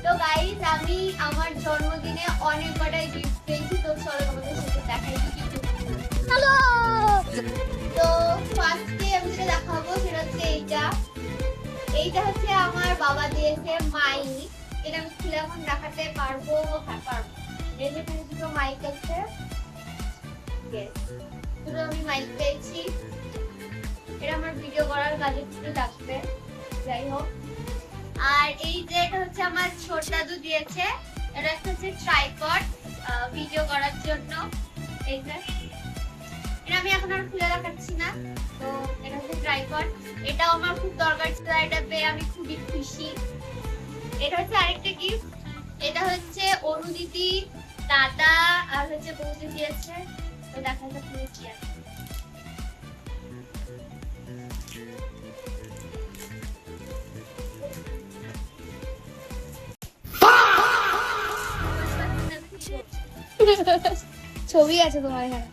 তো গাইস আমি আমার জন্মদিনে অনেক কটাই গিফট পেয়েছি, তো চলো তোমাদের সাথে দেখাই কি কি হ্যালো। তো ফার্স্টে আমি যেটা দেখাবো সেটা হচ্ছে এইটা হচ্ছে আমার বাবা দিয়েছে মাইক। এটা আমি খুলে এখন দেখাতে পারবো? হ্যাঁ পারবো। এই যে এখানে দুটো মাইক আছে, দুটো আমি মাইক পেয়েছি। এটা আমার ভিডিও করার কাজে একটু লাগবে, যাই হোক। আর এই যে এটা হচ্ছে আমার ছোট দাদু দিয়েছে, এটা একটা হচ্ছে ট্রাইপড ভিডিও করার জন্য। এই যে এটা আমি এখন আর খুলে দেখাচ্ছি না, তো এটা হচ্ছে ট্রাইপড। এটাও আমার খুব দরকার ছিল, এটা পেয়ে আমি খুবই খুশি। এটা হচ্ছে আরেকটা গিফট, এটা হচ্ছে অনুদিদি, দাদা আর হচ্ছে বৌদি দিয়েছে। তো দেখা যাক কি আছে। ছবি আছে তোমার এখানে।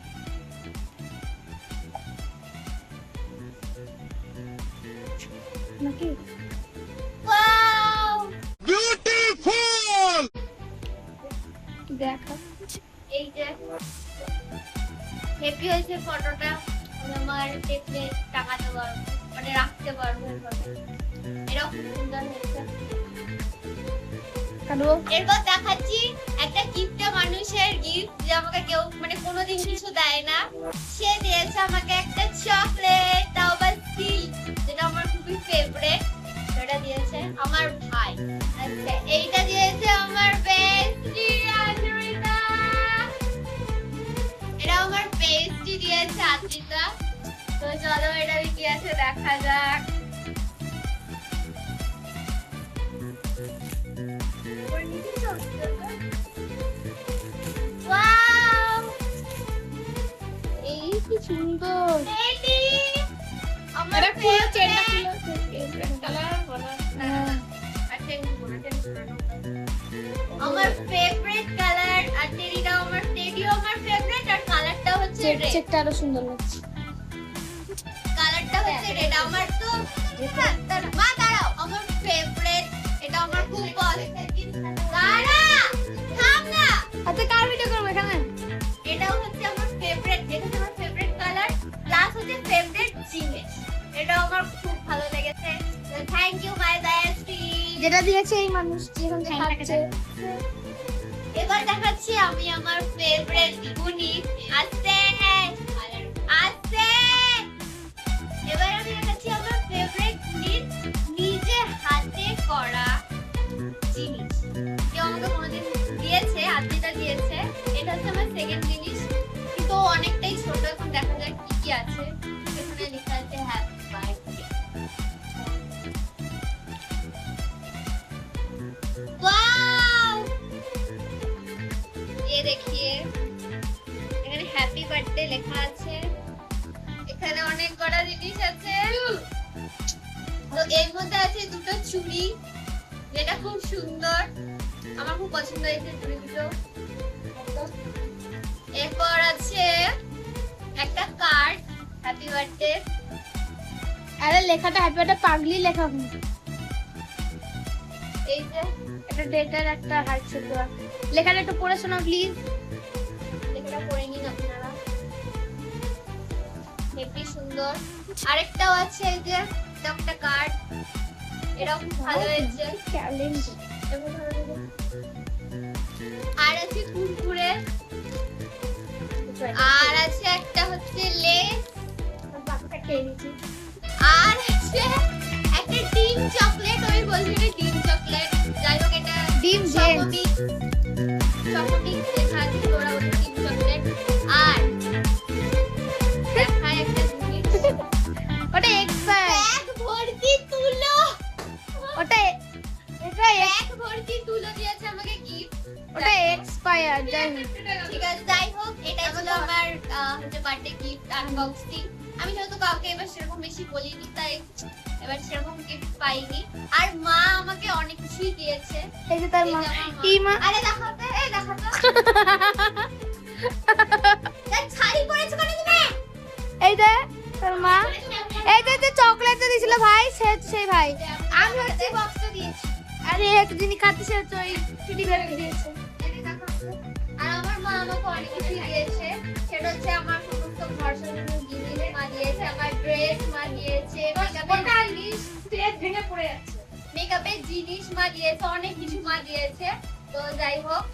নাকি ওয়াও বিউটিফুল দেখো, এই যে হ্যাপি হয়েছে ফটোটা, আমি আমার টেবিলে টাকাতে পারবো, মানে রাখতে পারবো এভাবে। এটাও খুব সুন্দর হয়েছে। কাটবো। এরপর দেখাচ্ছি একটা গিফটে মানুষের গিফট, যে আমাকে কেউ মানে কোনোদিন কিছু দেয় না। সে দিয়েছে আমাকে একটা চকলেট, তাও আবার সিল্ক, যেটা আমার খুবই ফেভারিট। সেটা দিয়েছে আমার ভাই। আচ্ছা এইটা দিয়েছে আমার বেস্টি আদ্রিতা, এটা আমার বেস্টি দিয়েছে আদ্রিতা। তো চলো এটা কি আছে দেখা যাক। ওয়াও এই কি সুন্দর। বেবি আমার এটা খুলো, চেনটা favorite। খুলো। কালার বলা হ্যাঁ। আমার ফেভারিট কালার, আর টেডিটাও আমার, টেডিও আমার ফেভারিট, আর কালারটা হচ্ছে রেড। চেকটা আরো সুন্দর লাগছে। কালারটা হচ্ছে রেড। আমার তো মা দাঁড়াও, আমার ফেভারিট, এটা আমার খুব পছন্দ। দাঁড়া থাম না, আচ্ছা কার ভিডিও করবো এখানে? এটাও হচ্ছে আমার ফেভারিট, এটা হচ্ছে আমার ফেভারিট কালার প্লাস হচ্ছে ফেভারিট জিনিস। এটাও আমার খুব ভালো লেগেছে। Thank you my bestie. যেটা দিয়েছে এই মানুষ এখন খাচ্ছে। এবার দেখাচ্ছি আমি আমার ফেভারিট গুনি। আস্তে আস্তে। এবার আমি দেখাচ্ছি আমার ফেভারিট জিনিস, নিজে হাতে করা জিনিস। কেউ আমাকে কোনোদিন দিয়েছে, আদ্রিতা দিয়েছে। এটা হচ্ছে আমার সেকেন্ড জিনিস, কিন্তু অনেকটাই ছোট। এখন দেখা যাক কি কি আছে। এখানে লেখা আছে হ্যাপি বার্থডে। वाओ ये देखिए এখানে হ্যাপি বার্থডে লেখা আছে। এখানে অনেক কটা জিনিস আছে। তো এর মধ্যে আছে দুটো চুড়ি, যেটা খুব সুন্দর, আমার খুব পছন্দ হয়েছে চুড়ি দুটো। এরপর আছে একটা কার্ড হ্যাপি বার্থডে। আরে লেখাটা হ্যাপি বার্থডে পাগলি লেখা হুম। এই যে এটা ডেটার একটা হার্ট শেপ দেওয়া। লেখাটা একটু পড়ে শোনাও প্লিজ। লেখাটা পড়ে নিন আপনারা। হেভি সুন্দর। আরেকটাও আছে, এই যে এটা একটা কার্ড, এটাও খুব ভালো হয়েছে। ট্যালেন্ট। আর আছে কুরকুরে, আর আছে একটা হচ্ছে লেস, বাকিটা খেয়ে নিয়েছি। আর আছে একটা ডিম চকলেট। ওই বলছি না ডিম চকলেট, যাই হোক এটা ডিম জেম। চকোমিক লেখা আছে, ওরা বলছে ডিম চকলেট। আর দেখায় একটা জিনিস, ওটা এক্সপায়ার। ব্যাগ ভর্তি তুলো। ওটা এটা ব্যাগ ভর্তি তুলো দিয়েছে আমাকে গিফট। ওটা এক্সপায়ার যাই হোক। ঠিক আছে, যাই হোক এটা ছিল আমার হচ্ছে বার্থডে গিফট আনবক্সিং। আমি যেহেতু কাউকে এবার সেরকম বেশি বলিনি, তাই এবার সেরকম গিফট পাইনি। আর মা আমাকে অনেক কিছুই দিয়েছে। এই যে তার এই মা। যে আমার মা। কি মা? আরে দেখাতে, এই দেখাতে। শাড়ি পরেছো কেন তুমি? এই যে তোর মা। এই যে চকলেট দিয়েছিল দিয়েছিল ভাই, সে হচ্ছে সেই ভাই। আমি হচ্ছে বক্স দিয়েছি। আরে একদিনই খাতে সে হচ্ছে ওই টেডি বিয়ার দিয়েছে। আর আমার মা আমাকে অনেক কিছু দিয়েছে, সেটা হচ্ছে আমার সমস্ত ঘর সাজানোর জিনিস মা দিয়েছে, আমার ড্রেস মা দিয়েছে, ভেঙে পড়ে যাচ্ছে। মেকআপের জিনিস মা দিয়েছে, অনেক কিছু মা দিয়েছে। তো যাই হোক,